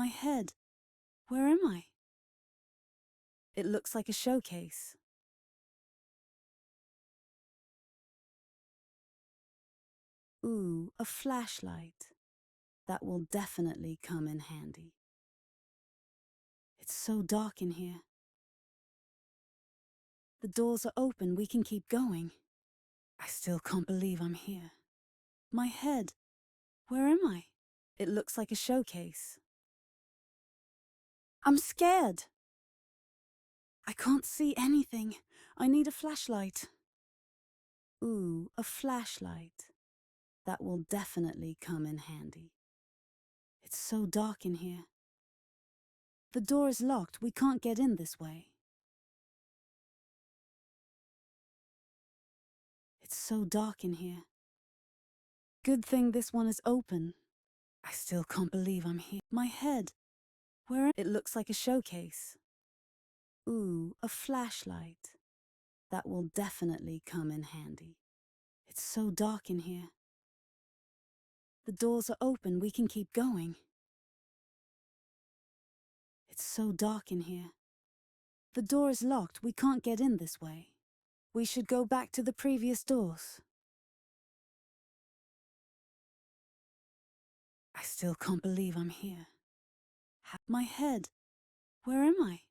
My head. Where am I? It looks like a showcase. Ooh, a flashlight. That will definitely come in handy. It's so dark in here. The doors are open, we can keep going. I still can't believe I'm here. My head. Where am I? It looks like a showcase. I'm scared. I can't see anything. I need a flashlight. Ooh, a flashlight. That will definitely come in handy. It's so dark in here. The door is locked, we can't get in this way. It's so dark in here. Good thing this one is open. I still can't believe I'm here. My head. Where? It looks like a showcase. Ooh, a flashlight. That will definitely come in handy. It's so dark in here. The doors are open, we can keep going. It's so dark in here. The door is locked, we can't get in this way. We should go back to the previous doors. I still can't believe I'm here. My head. Where am I?